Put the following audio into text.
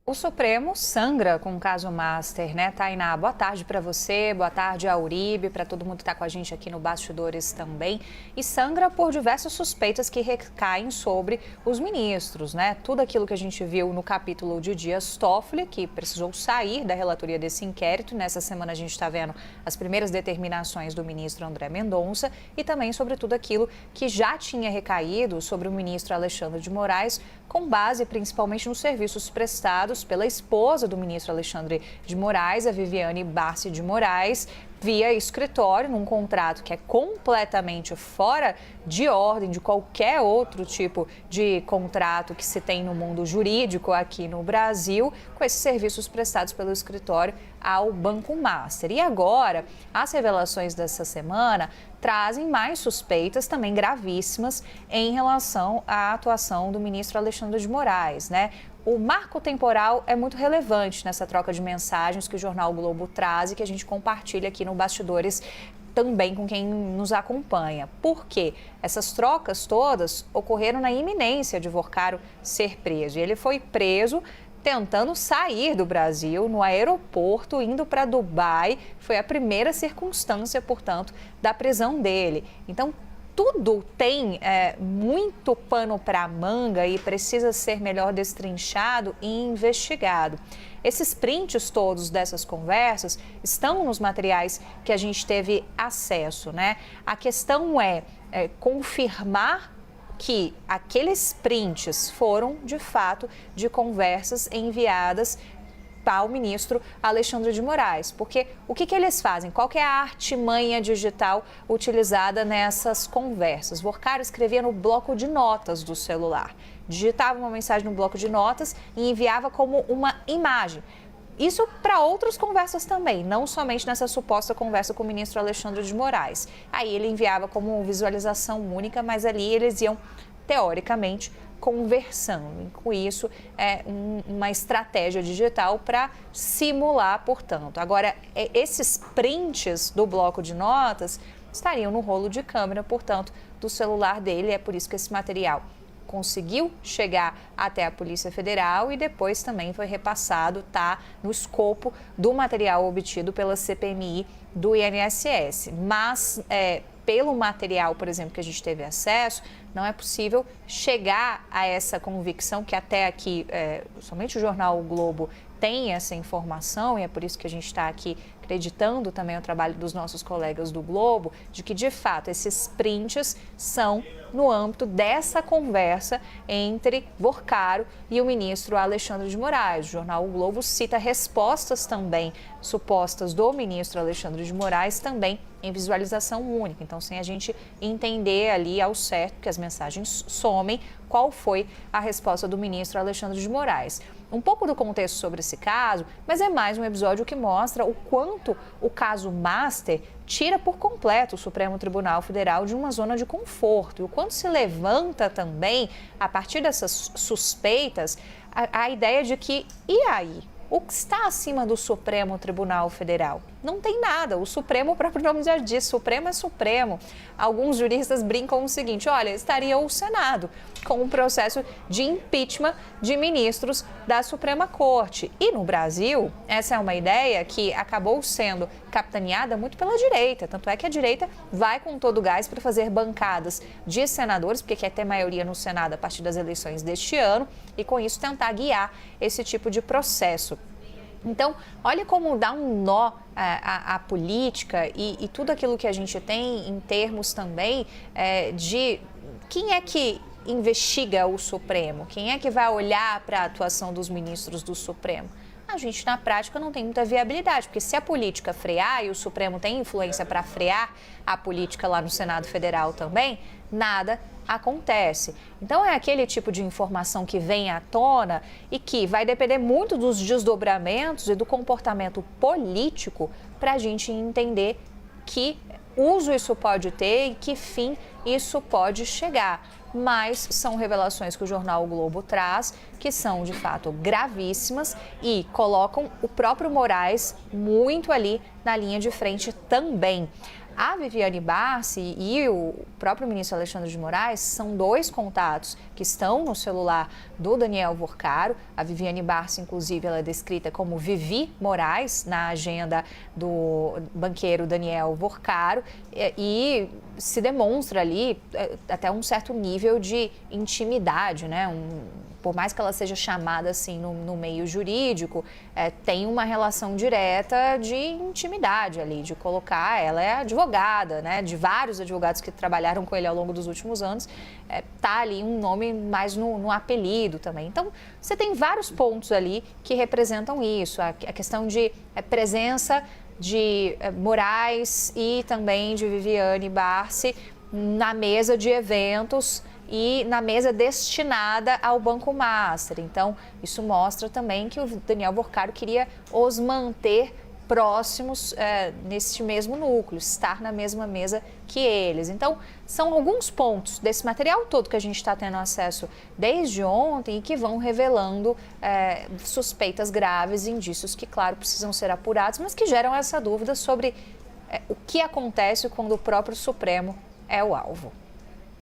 O Supremo sangra com o caso Master, né, Tainá? Boa tarde para você, boa tarde a Uribe, para todo mundo que está com a gente aqui no Bastidores também. E sangra por diversas suspeitas que recaem sobre os ministros, né? Tudo aquilo que a gente viu no capítulo de Dias Toffoli, que precisou sair da relatoria desse inquérito. Nessa semana a gente está vendo as primeiras determinações do ministro André Mendonça e também sobre tudo aquilo que já tinha recaído sobre o ministro Alexandre de Moraes, com base principalmente nos serviços prestados pela esposa do ministro Alexandre de Moraes, a Viviane Barsi de Moraes, via escritório, num contrato que é completamente fora de ordem de qualquer outro tipo de contrato que se tem no mundo jurídico aqui no Brasil, com esses serviços prestados pelo escritório ao Banco Master. E agora, as revelações dessa semana trazem mais suspeitas também gravíssimas em relação à atuação do ministro Alexandre de Moraes, né? O marco temporal é muito relevante nessa troca de mensagens que o Jornal o Globo traz e que a gente compartilha aqui no Bastidores também com quem nos acompanha. Por quê? Essas trocas todas ocorreram na iminência de Vorcaro ser preso. E ele foi preso tentando sair do Brasil, no aeroporto, indo para Dubai. Foi a primeira circunstância, portanto, da prisão dele. Então, tudo tem muito pano para manga e precisa ser melhor destrinchado e investigado. Esses prints todos dessas conversas estão nos materiais que a gente teve acesso, né? A questão é confirmar que aqueles prints foram, de fato, de conversas enviadas ao ministro Alexandre de Moraes, porque o que eles fazem? Qual que é a artimanha digital utilizada nessas conversas? Vorcaro escrevia no bloco de notas do celular, digitava uma mensagem no bloco de notas e enviava como uma imagem. Isso para outras conversas também, não somente nessa suposta conversa com o ministro Alexandre de Moraes. Aí ele enviava como visualização única, mas ali eles iam, teoricamente, conversando. E com isso, uma estratégia digital para simular, portanto. Agora, esses prints do bloco de notas estariam no rolo de câmera, portanto, do celular dele. É por isso que esse material conseguiu chegar até a Polícia Federal e depois também foi repassado, tá, no escopo do material obtido pela CPMI do INSS. Mas, pelo material, por exemplo, que a gente teve acesso, não é possível chegar a essa convicção que até aqui, somente o jornal O Globo tem essa informação, e é por isso que a gente está aqui acreditando também o trabalho dos nossos colegas do Globo, de que, de fato, esses prints são no âmbito dessa conversa entre Vorcaro e o ministro Alexandre de Moraes. O jornal O Globo cita respostas também supostas do ministro Alexandre de Moraes, também em visualização única. Então, sem a gente entender ali ao certo que as mensagens somem, qual foi a resposta do ministro Alexandre de Moraes. Um pouco do contexto sobre esse caso, mas é mais um episódio que mostra o quanto o caso Master tira por completo o Supremo Tribunal Federal de uma zona de conforto. E o quanto se levanta também, a partir dessas suspeitas, a ideia de que, e aí? O que está acima do Supremo Tribunal Federal? Não tem nada. O Supremo, o próprio nome já diz, Supremo é Supremo. Alguns juristas brincam o seguinte: olha, estaria o Senado com um processo de impeachment de ministros da Suprema Corte. E no Brasil, essa é uma ideia que acabou sendo capitaneada muito pela direita. Tanto é que a direita vai com todo o gás para fazer bancadas de senadores, porque quer ter maioria no Senado a partir das eleições deste ano, e com isso tentar guiar esse tipo de processo. Então, olha como dá um nó à política e tudo aquilo que a gente tem em termos também de quem é que investiga o Supremo, quem é que vai olhar para a atuação dos ministros do Supremo. A gente, na prática, não tem muita viabilidade, porque se a política frear e o Supremo tem influência para frear a política lá no Senado Federal também, nada acontece. Então, é aquele tipo de informação que vem à tona e que vai depender muito dos desdobramentos e do comportamento político para a gente entender que uso isso pode ter e que fim isso pode chegar. Mas são revelações que o jornal O Globo traz, que são de fato gravíssimas e colocam o próprio Moraes muito ali na linha de frente também. A Viviane Barsi e o próprio ministro Alexandre de Moraes são dois contatos que estão no celular do Daniel Vorcaro. A Viviane Barsi, inclusive, ela é descrita como Vivi Moraes na agenda do banqueiro Daniel Vorcaro e se demonstra ali até um certo nível de intimidade, né? Por mais que ela seja chamada assim no meio jurídico, tem uma relação direta de intimidade ali, de colocar, ela é advogada, né, de vários advogados que trabalharam com ele ao longo dos últimos anos, tá ali um nome mais no apelido também. Então, você tem vários pontos ali que representam isso, a questão de presença de Moraes e também de Viviane Barsi na mesa de eventos e na mesa destinada ao Banco Master. Então, isso mostra também que o Daniel Vorcaro queria os manter próximos neste mesmo núcleo, estar na mesma mesa que eles. Então, são alguns pontos desse material todo que a gente está tendo acesso desde ontem e que vão revelando suspeitas graves, indícios que, claro, precisam ser apurados, mas que geram essa dúvida sobre o que acontece quando o próprio Supremo é o alvo.